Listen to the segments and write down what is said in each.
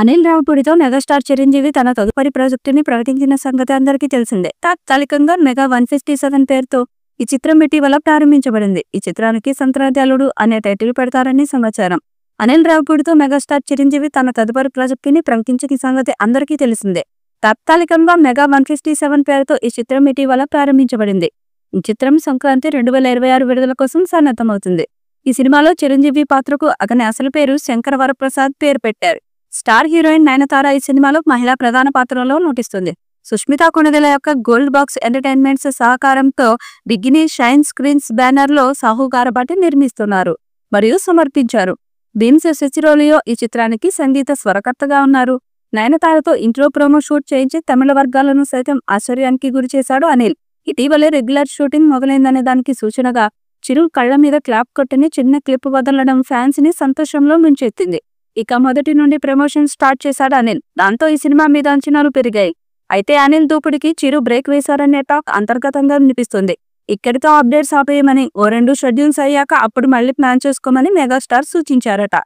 Anil రావిపూడితో megastar Chiranjeevi తన తదుపరి ప్రాజెక్టుని ప్రకటించిన సంగతి అందరికీ తెలిసిందే. తాత్కాలికంగా మెగా 157 పేరుతో ఈ చిత్రం ఇటీవల ప్రారంభించబడింది. ఈ చిత్రానికి సంక్రాంతి అల్లుడు అనే టైటిల్ పెడతారని సమాచారం. అనిల్ రావిపూడితో మెగాస్టార్ చిరంజీవి తన తదుపరి ప్రాజెక్టుని ప్రకటించిన సంగతి అందరికీ తెలిసిందే. తాత్కాలికంగా మెగా 157 పేరుతో ఈ చిత్రం ఇటీవల ప్రారంభించబడింది. ఈ చిత్రం సంక్రాంతి 2026 విడుదల కోసం సన్నద్ధమవుతుంది. ఈ సినిమాలో చిరంజీవి పాత్రకు అతని అసలు పేరు శంకర వరప్రసాద్ పేరు పెట్టారు. స్టార్ హీరోయిన్ నయనతార ఈ సినిమాలో మహిళా ప్రధాన పాత్రలో నటిస్తుంది. సుష్మితా కొణిదెల యొక్క గోల్డ్ బాక్స్ ఎంటర్టైన్మెంట్స్ సహకారంతో బిగినీ షైన్ స్క్రీన్స్ బ్యానర్ లో సాహు గారపాటి నిర్మిస్తున్నారు మరియు సమర్పించారు. భీమ్స్ సిసిరోలియో ఈ చిత్రానికి సంగీత స్వరకర్తగా ఉన్నారు. నయనతారతో ఇంట్రో ప్రోమో షూట్ చేయించి తమిళ వర్గాలను సైతం ఆశ్చర్యానికి గురి చేశాడు అనిల్. ఇటీవలే రెగ్యులర్ షూటింగ్ మొదలైందనే దానికి సూచనగా చిరు కళ్ల మీద క్లాప్ కొట్టని చిన్న క్లిప్ వదలడం ఫ్యాన్స్ ని సంతోషంలో ముంచెత్తింది. ఇక మొదటి నుండి ప్రమోషన్ స్టార్ట్ చేశాడు అనిల్. దాంతో ఈ సినిమా మీద అంచనాలు పెరిగాయి. అయితే అనిల్ దూకుడికి చిరు బ్రేక్ వేశారనే టాక్ అంతర్గతంగా వినిపిస్తుంది. ఇక్కడితో అప్డేట్స్ ఆపేయమని, ఓ 2 షెడ్యూల్స్ అయ్యాక అప్పుడు మళ్లీ ప్లాన్ చేసుకోమని మెగాస్టార్ సూచించారట.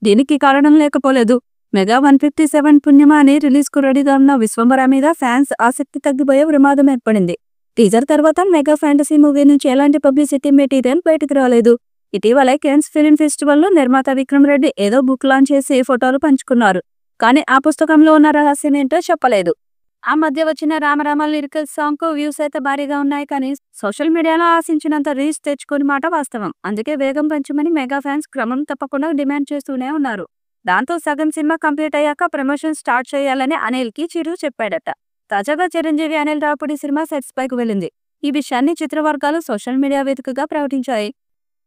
దీనికి కారణం లేకపోలేదు. మెగా 157 పుణ్యమా అని రిలీజ్ కు రెడీగా ఉన్న విశ్వంబర మీద ఫ్యాన్స్ ఆసక్తి తగ్గిపోయే ప్రమాదం ఏర్పడింది. టీజర్ తర్వాత మెగా ఫ్యాంటసీ మూవీ నుంచి ఎలాంటి పబ్లిసిటీ మెటీరియల్ బయటకు రాలేదు. ఇటీవలే కేన్స్ ఫిల్మ్ ఫెస్టివల్ లో నిర్మాత విక్రమ్ రెడ్డి ఏదో బుక్ లాంచ్ చేసి ఫోటోలు పంచుకున్నారు. కానీ ఆ పుస్తకంలో ఉన్న రహస్యం ఏంటో చెప్పలేదు. ఆ మధ్య వచ్చిన రామరామ లిరికల్ సాంగ్ కు వ్యూస్ అయితే భారీగా ఉన్నాయి. కానీ సోషల్ మీడియాలో ఆశించినంత రీచ్ తెచ్చుకుని మాట వాస్తవం. అందుకే వేగం పంచమని మెగా ఫ్యాన్స్ క్రమం తప్పకుండా డిమాండ్ చేస్తూనే ఉన్నారు. దాంతో సగం సినిమా కంప్లీట్ అయ్యాక ప్రమోషన్ స్టార్ట్ చేయాలని అనిల్ కి చిరు చెప్పాడట. తాజాగా చిరంజీవి అనిల్ రావిపూడి సినిమా సెట్స్ పైకి వెళ్ళింది. ఈ విషయాన్ని చిత్రవర్గాలు సోషల్ మీడియా వేదికగా ప్రకటించాయి.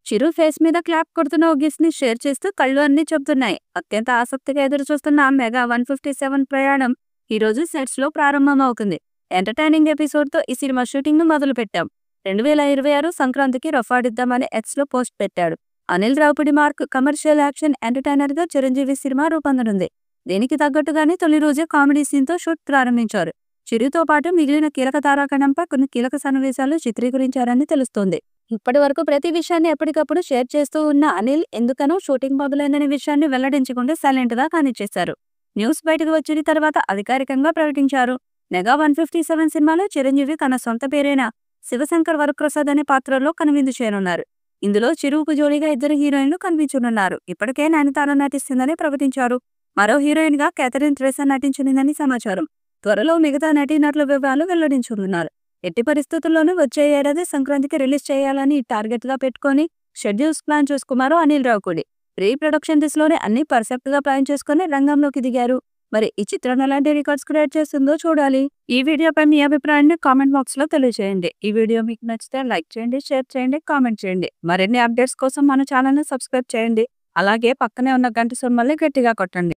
చిరు ఫేస్ మీద క్లాప్ కొడుతున్న ఓ గిఫ్ట్ ని షేర్ చేస్తూ కళ్ళు అన్ని చెబుతున్నాయి. అత్యంత ఆసక్తిగా ఎదురు చూస్తున్న మెగా 157 ప్రయాణం ఈ రోజు సెట్స్ లో ప్రారంభమవుతుంది. ఎంటర్టైనింగ్ ఎపిసోడ్ తో ఈ సినిమా షూటింగ్ ను మొదలు పెట్టాం. 2026 సంక్రాంతికి రఫాడిద్దామని ఎక్స్ లో పోస్ట్ పెట్టాడు. Anil Ravipudi mark commercial action entertainer గా చిరంజీవి సినిమా రూపొందనుంది. దీనికి తగ్గట్టుగానే తొలి రోజే కామెడీ సీన్ తో షూట్ ప్రారంభించారు. చిరుతో పాటు మిగిలిన కీలక తారాగణంపై కొన్ని కీలక సన్నివేశాలు చిత్రీకరించారని తెలుస్తోంది. ఇప్పటి వరకు ప్రతి విషయాన్ని ఎప్పటికప్పుడు షేర్ చేస్తూ ఉన్న అనిల్ ఎందుకనో షూటింగ్ మొదలైందనే విషయాన్ని వెల్లడించకుండా సైలెంట్ గా కానిచ్చేశారు. న్యూస్ బయటకు వచ్చిన తర్వాత అధికారికంగా ప్రకటించారు. మెగా 157 సినిమాలో చిరంజీవి తన సొంత పేరైన శివశంకర్ వరప్రసాద్ అనే పాత్రలో కనువిందు చేయనున్నారు. ఇందులో చిరుకు జోడీగా 2 హీరోయిన్లు కనిపించనున్నారు. ఇప్పటికే నయనతార నటిస్తుందని ప్రకటించారు. మరో హీరోయిన్ గా క్యాథరిన్ థ్రెసా నటించనుందని సమాచారం. త్వరలో మిగతా నటీనటుల వివరాలు వెల్లడించనున్నారు. ఎట్టి పరిస్థితుల్లోనూ వచ్చే ఏడాది సంక్రాంతికి రిలీజ్ చేయాలని టార్గెట్ గా పెట్టుకుని షెడ్యూల్స్ ప్లాన్ చేసుకున్నారు అనిల్ రావిపూడి. ప్రీ ప్రొడక్షన్ దిశలోనే అన్ని పర్ఫెక్ట్ గా ప్లాన్ చేసుకుని రంగంలోకి దిగారు. మరి ఈ చిత్రం ఎలాంటి రికార్డ్స్ క్రియేట్ చేస్తుందో చూడాలి. ఈ వీడియోపై మీ అభిప్రాయాన్ని కామెంట్ బాక్స్ లో తెలియజేయండి. ఈ వీడియో మీకు నచ్చితే లైక్ చేయండి, షేర్ చేయండి, కామెంట్ చేయండి. మరిన్ని అప్డేట్స్ కోసం మన ఛానల్ ని సబ్స్క్రైబ్ చేయండి. అలాగే పక్కనే ఉన్న గంట సింబల్ని గట్టిగా కొట్టండి.